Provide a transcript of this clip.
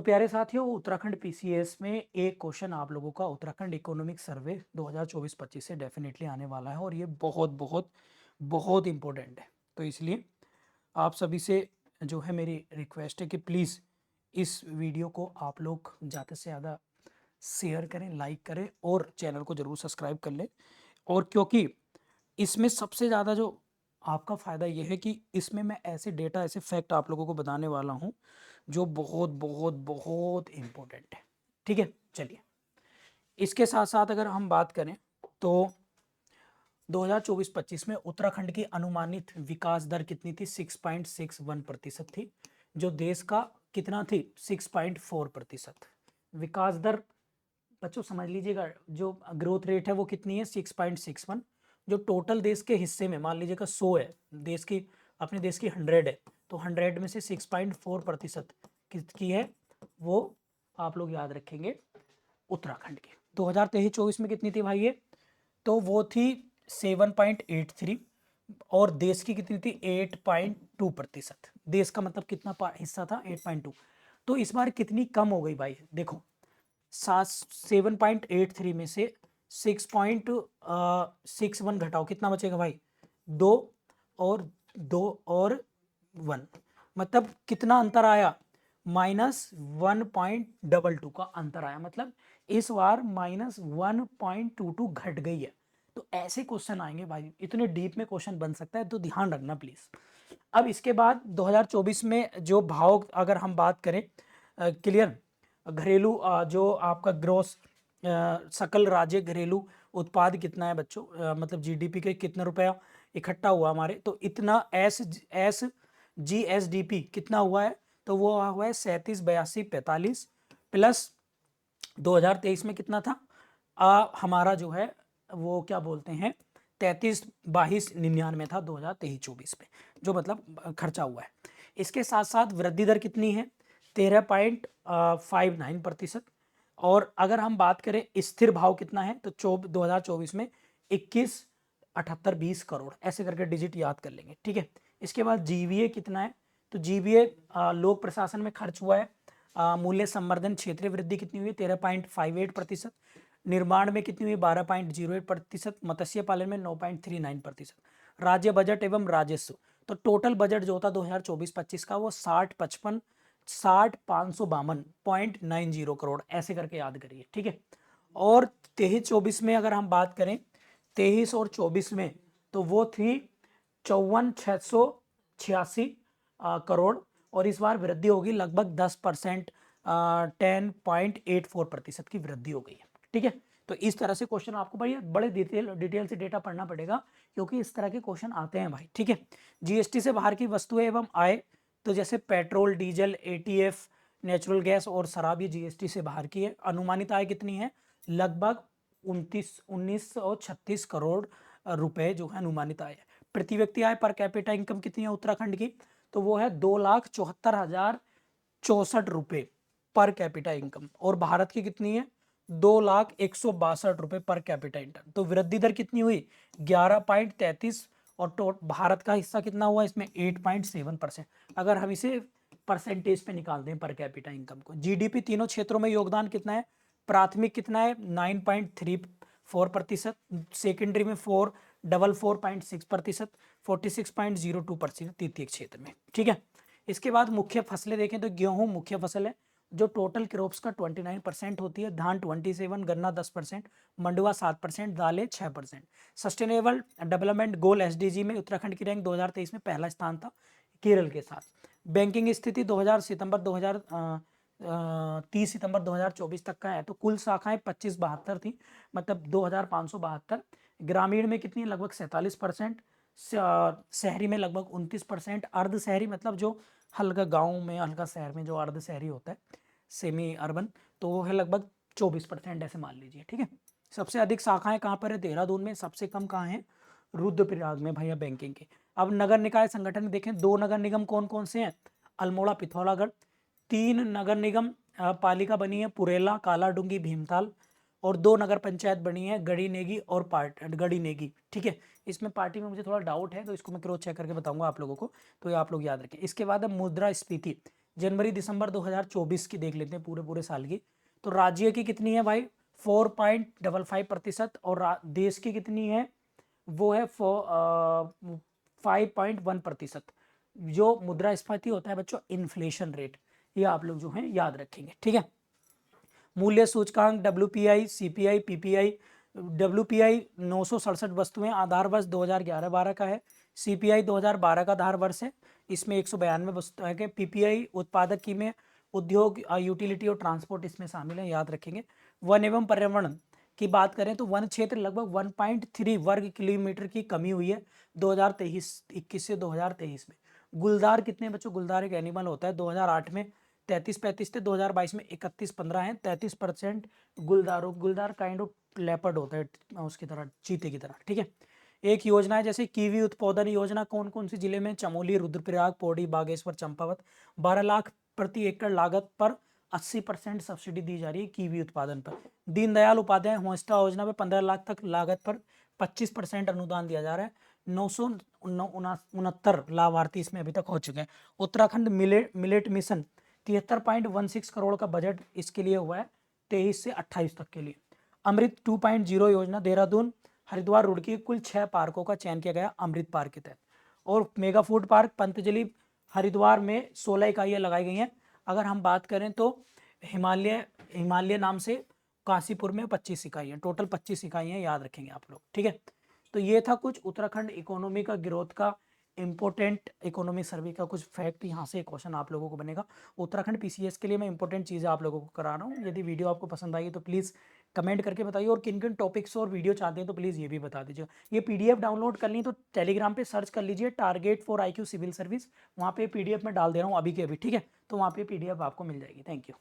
तो प्यारे साथियों, उत्तराखंड पीसीएस में एक क्वेश्चन आप लोगों का उत्तराखंड इकोनॉमिक सर्वे 2024-25 से डेफिनेटली आने वाला है और ये बहुत बहुत बहुत इम्पोर्टेंट है। तो इसलिए आप सभी से जो है मेरी रिक्वेस्ट है कि प्लीज़ इस वीडियो को आप लोग ज़्यादा से ज़्यादा शेयर करें, लाइक करें और चैनल को ज़रूर सब्सक्राइब कर लें। और क्योंकि इसमें सबसे ज़्यादा जो आपका फ़ायदा ये है कि इसमें मैं ऐसे डेटा, ऐसे फैक्ट आप लोगों को बताने वाला हूँ जो बहुत बहुत बहुत इम्पोर्टेंट है। ठीक है, चलिए इसके साथ साथ अगर हम बात करें तो 2024-25 में उत्तराखंड की अनुमानित विकास दर कितनी थी? 6.61% थी, जो देश का कितना थी? 6.4%। विकास दर बच्चों समझ लीजिएगा, जो ग्रोथ रेट है वो कितनी है? 6.61। जो टोटल देश के हिस्से में मान लीजिएगा 100 है, देश की अपने देश की 100 है, तो 100 में से 6.4% की है, वो आप लोग याद रखेंगे उत्तराखंड की। 2023-24 में कितनी थी भाई ये? तो वो थी 7.83 और देश की कितनी थी? 8.2%। देश का मतलब कितना हिस्सा था? 8.2। तो इस बार कितनी कम हो गई भाई? देखो 7.83 में से 6.61 घटाओ, कितना बचेगा भाई? 2 और 2 और 1, मतलब कितना अंतर आया? -1.22 का अंतर आया, मतलब इस बार -1.22 घट गई है। तो ऐसे क्वेश्चन आएंगे भाई, इतने डीप में क्वेश्चन बन सकता है, तो ध्यान रखना प्लीज। अब इसके बाद 2024 में जो भाव अगर हम बात करें, क्लियर, घरेलू जो आपका ग्रोस सकल राज्य घरेलू उत्पाद कितना है बच्चों, मतलब जीडीपी के कितना रुपया इकट्ठा हुआ हमारे, तो इतना एस जीएसडीपी कितना हुआ है? तो वो हुआ है 378245 प्लस 2023 में कितना था? हमारा जो है वो क्या बोलते हैं 332299 था 2023-24 में, जो मतलब खर्चा हुआ है। इसके साथ साथ वृद्धि दर कितनी है? 13.59%। और अगर हम बात करें स्थिर भाव कितना है, तो 2024 में 21.7820 करोड़, ऐसे करके डिजिट याद कर लेंगे। ठीक है, इसके बाद जीवीए कितना है? तो जीवीए लोक प्रशासन में खर्च हुआ है, मूल्य संवर्धन क्षेत्रीय वृद्धि कितनी हुई? 13.58%। निर्माण में कितनी हुई? 12.08%। मत्स्य पालन में 9.39%। राज्य बजट एवं राजस्व, तो टोटल बजट जो था 2024-25 का वो 60.552.90 करोड़, ऐसे करके याद करिए। ठीक है, और 23-24 में अगर हम बात करें, 23 और 24 में, तो वो थी 54,686 करोड़, और इस बार वृद्धि होगी लगभग 10%, 10.84% की वृद्धि हो गई है। ठीक है, तो इस तरह से क्वेश्चन आपको बड़े डिटेल से डेटा पढ़ना पड़ेगा, क्योंकि इस तरह के क्वेश्चन आते हैं भाई। ठीक है, जीएसटी से बाहर की वस्तुएं एवं आय, तो जैसे petrol, diesel, ETF, natural gas और शराब, ये जीएसटी से बाहर की है। अनुमानित आय कितनी है? लगभग 1936 करोड़ रुपए जो है अनुमानित आय है। प्रति व्यक्ति आय पर कैपिटा इनकम कितनी है उत्तराखंड की? तो वो है 2,74,064 रुपए पर कैपिटा इनकम, और भारत की कितनी है? 2,01,62 रुपए पर कैपिटा इनकम। तो वृद्धि दर कितनी हुई? 11.33, और भारत का हिस्सा कितना हुआ इसमें? 8.7%। अगर हम इसे परसेंटेज पे निकाल दें पर कैपिटा इनकम को, जीडीपी तीनों क्षेत्रों में योगदान कितना है? प्राथमिक कितना है? 9.34%, सेकेंडरी में 444.6%, 46.02% तृतीय क्षेत्र में। ठीक है, इसके बाद मुख्य फसलें देखें तो गेहूं मुख्य फसल है, जो टोटल क्रॉप्स का 29% होती है। धान 27, गन्ना 10%, मंडुआ 7%, दालें 6%। सस्टेनेबल डेवलपमेंट गोल एसडीजी में उत्तराखंड की रैंक 2023 में पहला स्थान था, केरल के साथ। बैंकिंग स्थिति 30 सितंबर 2024 तक का है, तो कुल शाखाएं 2572 थी, मतलब 2572। ग्रामीण में कितनी? लगभग 47%, शहरी में लगभग 29%, अर्ध शहरी मतलब जो हल्का गांव में, हल्का शहर में जो अर्ध शहरी होता है, सेमी अर्बन, तो वो है लगभग 24%, ऐसे मान लीजिए। ठीक है, सबसे अधिक शाखाएं कहाँ पर है? देहरादून में। सबसे कम कहाँ है? रुद्रप्रयाग में भैया बैंकिंग के। अब नगर निकाय संगठन देखें, 2 नगर निगम कौन कौन से हैं? अल्मोड़ा, पिथौरागढ़। 3 नगर निगम पालिका बनी है, पुरेला, कालाडूंगी, भीमताल। और 2 नगर पंचायत बनी है, गड़ी नेगी और गड़ी नेगी। ठीक है, इसमें पार्टी में मुझे थोड़ा डाउट है, तो इसको मैं क्रॉस चेक करके बताऊंगा आप लोगों को, तो ये आप लोग याद रखें। इसके बाद अब मुद्रा स्फीति, जनवरी दिसंबर 2024 की देख लेते हैं, पूरे पूरे साल की। तो राज्य की कितनी है भाई 4.55%, और देश की कितनी है वो है 5.1%। जो मुद्रास्फीति होता है बच्चों इन्फ्लेशन रेट, ये आप लोग जो है याद रखेंगे, ठीक है। मूल्य सूचकांक WPI, CPI, PPI। WPI 967 वस्तुएं, आधार वर्ष 2011-12 का है। CPI 2012 का आधार वर्ष है, इसमें 192 वस्तुएं है। PPI उत्पादक कीमत, उद्योग, यूटिलिटी और ट्रांसपोर्ट इसमें शामिल है, याद रखेंगे। वन एवं पर्यावरण की बात करें तो वन क्षेत्र लगभग 1.3 वर्ग किलोमीटर की कमी हुई है 2023-21 से 2023 में। गुलदार कितने बच्चों, गुलदार एक एनिमल होता है, 2008 में 33-35 थे, 2022 में 31-15 हैं। 33% गुलदार काइंड ऑफ लेपर्ड होता है, उसकी तरह, चीते की तरह, ठीक है। एक योजना है जैसे कीवी उत्पादन योजना, कौन कौन से जिले में, चमोली, रुद्रप्रयाग, पौड़ी, बागेश्वर, चंपावत। 12 लाख प्रति एकड़ लागत पर 80% सब्सिडी दी जा रही है कीवी उत्पादन पर। दीनदयाल उपाध्याय होस्टा योजना में 15 लाख तक लागत पर 25% अनुदान दिया जा रहा है। 969 लाभार्थी इसमें अभी तक हो चुके हैं। उत्तराखंड मिलेट मिशन 73.16 करोड़ का बजट इसके लिए हुआ है 23 से 28 तक के लिए। अमृत 2.0 योजना देहरादून, हरिद्वार, रुड़की, कुल 6 पार्कों का चयन किया गया अमृत पार्क के तहत। और mega food park Patanjali Haridwar में 16 इकाइयाँ लगाई गई हैं। अगर हम बात करें तो हिमालय नाम से काशीपुर में 25 इकाइयाँ, टोटल 25 इकाइयाँ याद रखेंगे आप लोग, ठीक है। तो ये था कुछ उत्तराखंड इकोनॉमी का ग्रोथ का इंपॉर्टेंट इकोनॉमी सर्वे का कुछ फैक्ट। यहाँ से क्वेश्चन आप लोगों को बनेगा उत्तराखंड PCS के लिए। मैं इंपॉर्टेंट चीज़ें आप लोगों को करा रहा हूँ। यदि वीडियो आपको पसंद आई तो प्लीज़ कमेंट करके बताइए, और किन किन टॉपिक्स और वीडियो चाहते हैं तो प्लीज़ ये भी बता दीजिए। ये PDF डाउनलोड कर ली तो टेलीग्राम पे सर्च कर लीजिए target for IQ civil service, वहाँ पे PDF में डाल दे रहा हूँ अभी के अभी, ठीक है। तो वहाँ पे PDF आपको मिल जाएगी। Thank you.